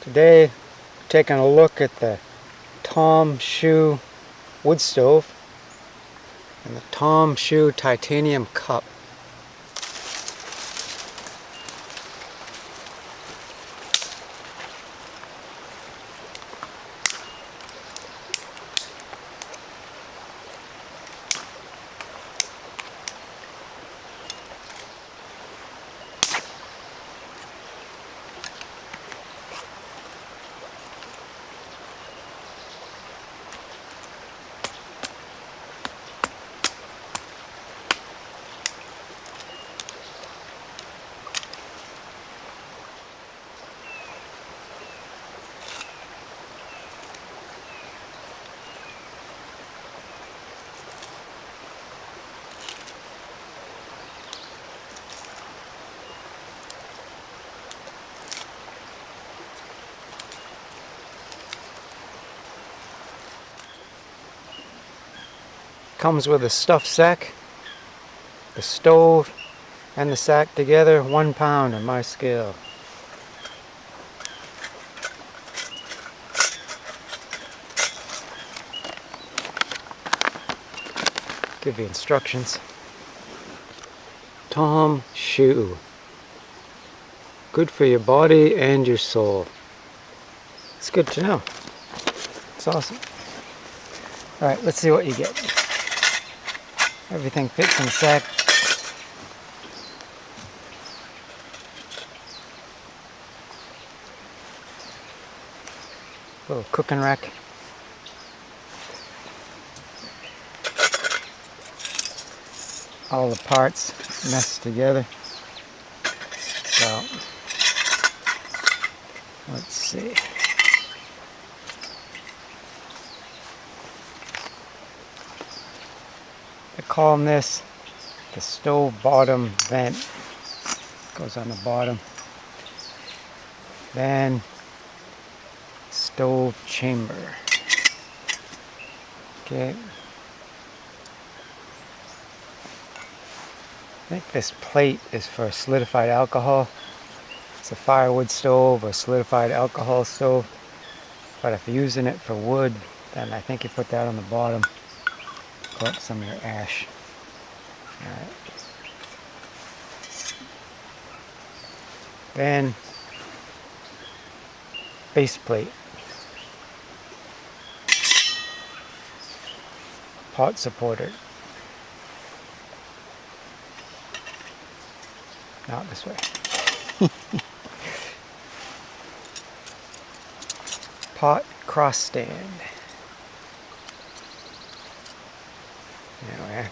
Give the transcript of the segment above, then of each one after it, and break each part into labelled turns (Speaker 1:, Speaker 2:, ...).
Speaker 1: Today, taking a look at the Tomshoo wood stove and the Tomshoo titanium cup. Comes with a stuff sack, the stove and the sack together, 1 pound on my scale. Give you instructions. Tomshoo. Good for your body and your soul. It's good to know. It's awesome. Alright, let's see what you get. Everything fits in the sack. Little cooking rack. All the parts meshed together. So, let's see. I call this the stove bottom vent. Goes on the bottom. Then stove chamber. Okay. I think this plate is for solidified alcohol. It's a firewood stove or solidified alcohol stove. But if you're using it for wood, then I think you put that on the bottom. Collect some of your ash. Alright. Then base plate. Pot supporter. Not this way. Pot cross stand. Anyway.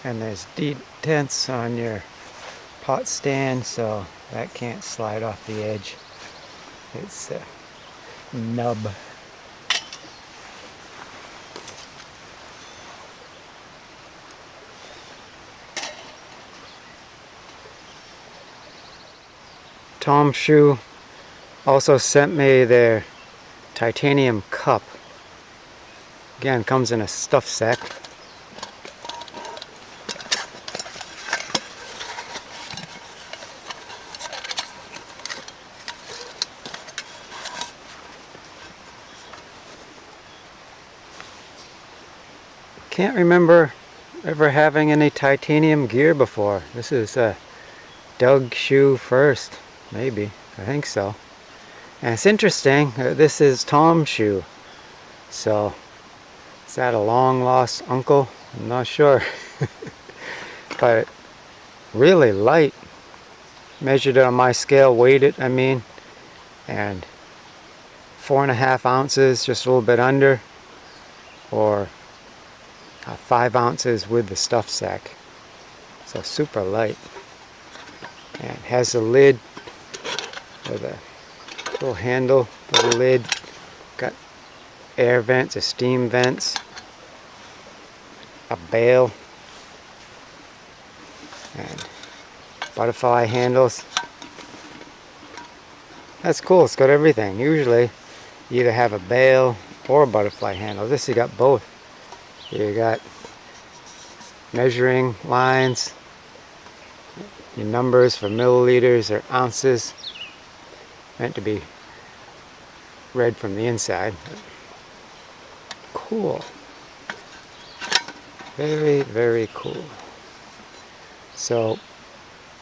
Speaker 1: And there's detents on your pot stand, so that can't slide off the edge. It's a nub. Tomshoo also sent me their titanium cup. Again, comes in a stuff sack. Can't remember ever having any titanium gear before. This is Doug shoe first, maybe. I think so. And it's interesting. This is Tomshoo. So, is that a long lost uncle? I'm not sure. But really light. Measured it on my scale, weighed it, I mean. And 4.5 ounces, just a little bit under. Or 5 ounces with the stuff sack. So super light. And it has a lid with a little handle for the lid. Got air vents or steam vents. A bail. And butterfly handles. That's cool, it's got everything. Usually you either have a bail or a butterfly handle. This you got both. You got measuring lines, your numbers for milliliters or ounces, meant to be read from the inside. Cool. Very, very cool. So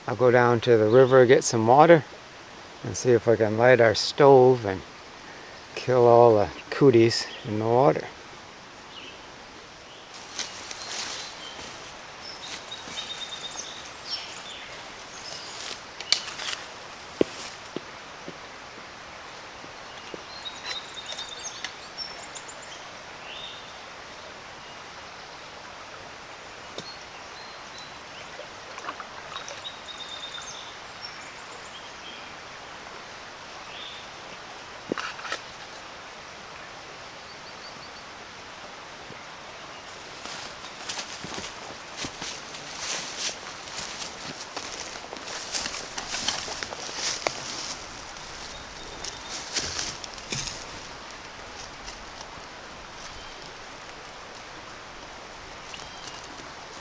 Speaker 1: I'll go down to the river, get some water, and see if I can light our stove and kill all the cooties in the water.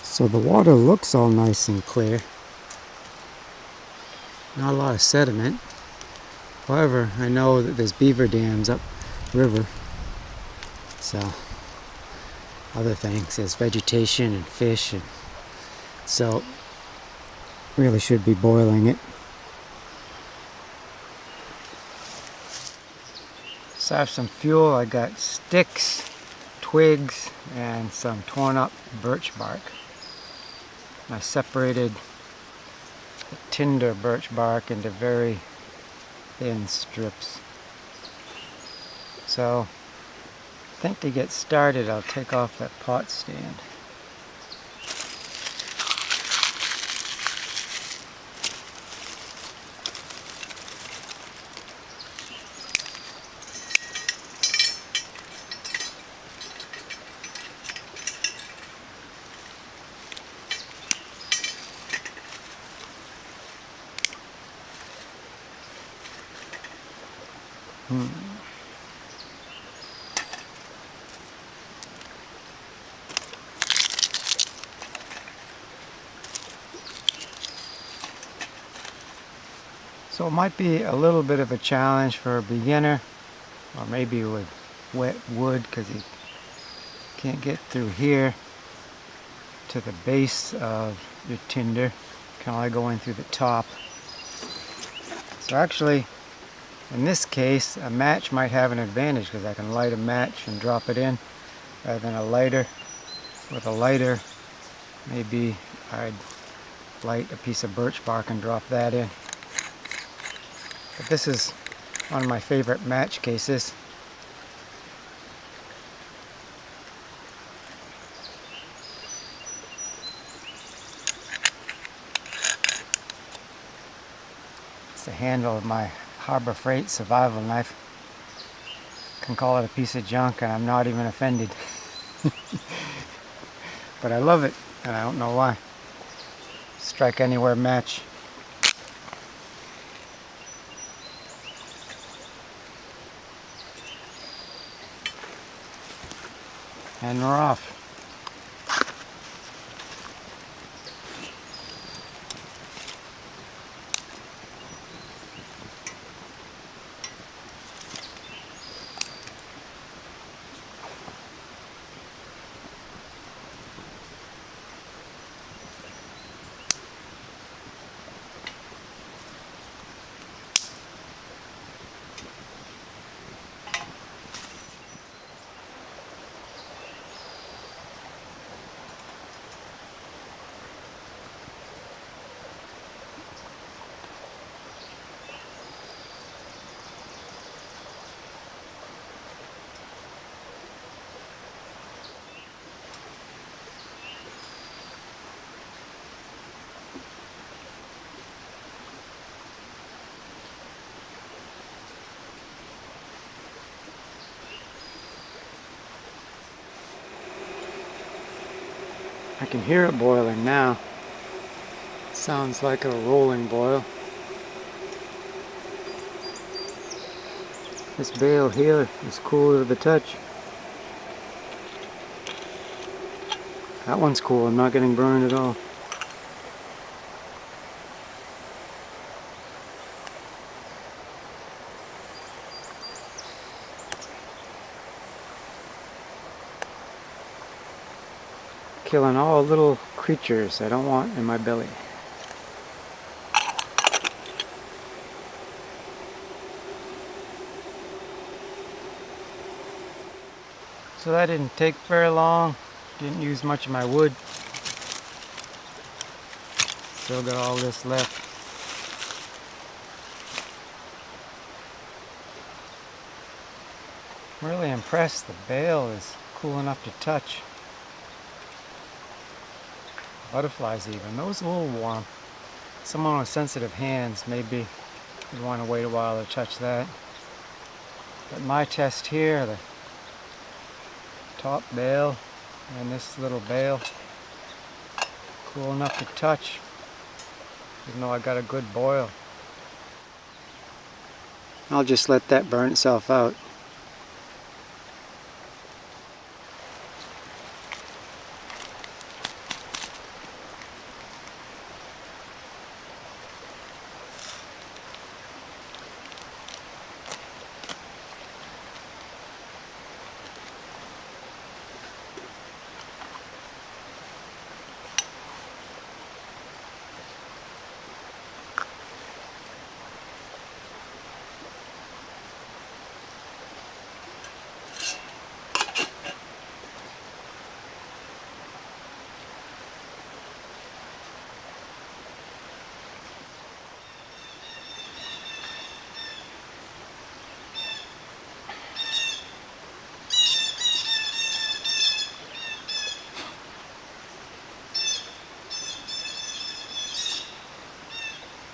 Speaker 1: So the water looks all nice and clear. Not a lot of sediment. However, I know that there's beaver dams up river. So other things, there's vegetation and fish, and so really should be boiling it. So I have some fuel. I got sticks, twigs, and some torn up birch bark. I separated the tinder birch bark into very thin strips. So I think to get started I'll take off that pot stand. So it might be a little bit of a challenge for a beginner, or maybe with wet wood, because you can't get through here to the base of your tinder. You can only go in through the top. So actually, in this case, a match might have an advantage, because I can light a match and drop it in rather than a lighter. With a lighter, maybe I'd light a piece of birch bark and drop that in. But this is one of my favorite match cases. It's the handle of my Harbor Freight survival knife. Can call it a piece of junk and I'm not even offended. But I love it, and I don't know why. Strike anywhere match. And we're off. I can hear it boiling now. Sounds like a rolling boil. This bale here is cool to the touch. That one's cool, I'm not getting burned at all. Killing all little creatures I don't want in my belly. So that didn't take very long. Didn't use much of my wood. Still got all this left. I'm really impressed. The bale is cool enough to touch. Butterflies even. Those are a little warm. Someone with sensitive hands maybe would want to wait a while to touch that. But my test here, the top bale and this little bale, cool enough to touch, even though I got a good boil. I'll just let that burn itself out.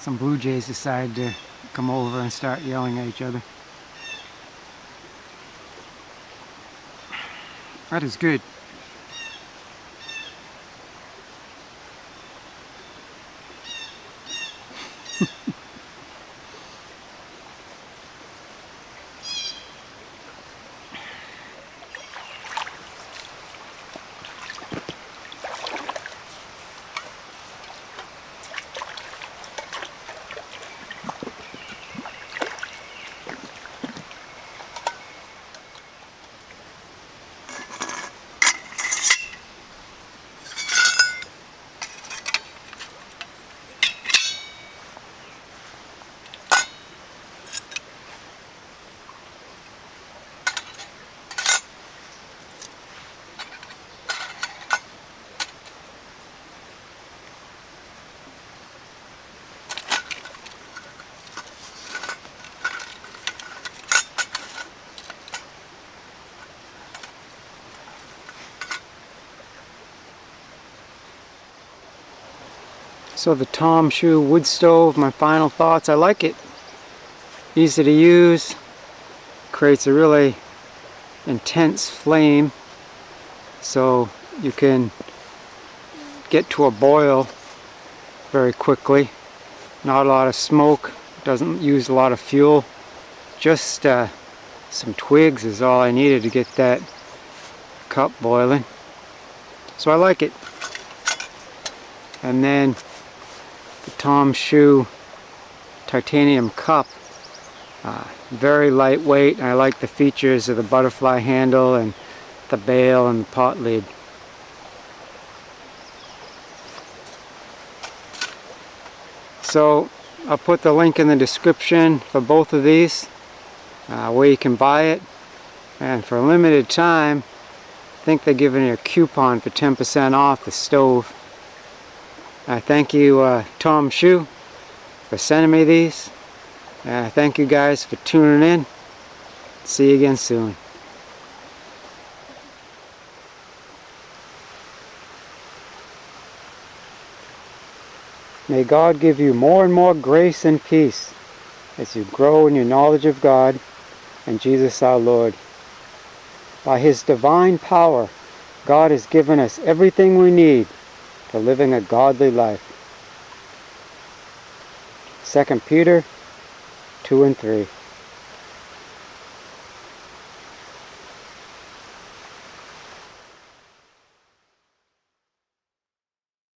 Speaker 1: Some blue jays decided to come over and start yelling at each other. That is good. So the Tomshoo wood stove, my final thoughts, I like it. Easy to use, creates a really intense flame, so you can get to a boil very quickly. Not a lot of smoke, doesn't use a lot of fuel. Just some twigs is all I needed to get that cup boiling. So I like it. And then the Tomshoo titanium cup, very lightweight. I like the features of the butterfly handle and the bale and the pot lid. So I'll put the link in the description for both of these, where you can buy it. And for a limited time, I think they're giving you a coupon for 10% off the stove. I thank you, Tomshoo, for sending me these. Thank you guys for tuning in. See you again soon. May God give you more and more grace and peace as you grow in your knowledge of God and Jesus our Lord. By His divine power, God has given us everything we need for living a godly life. 2 Peter 2 and 3.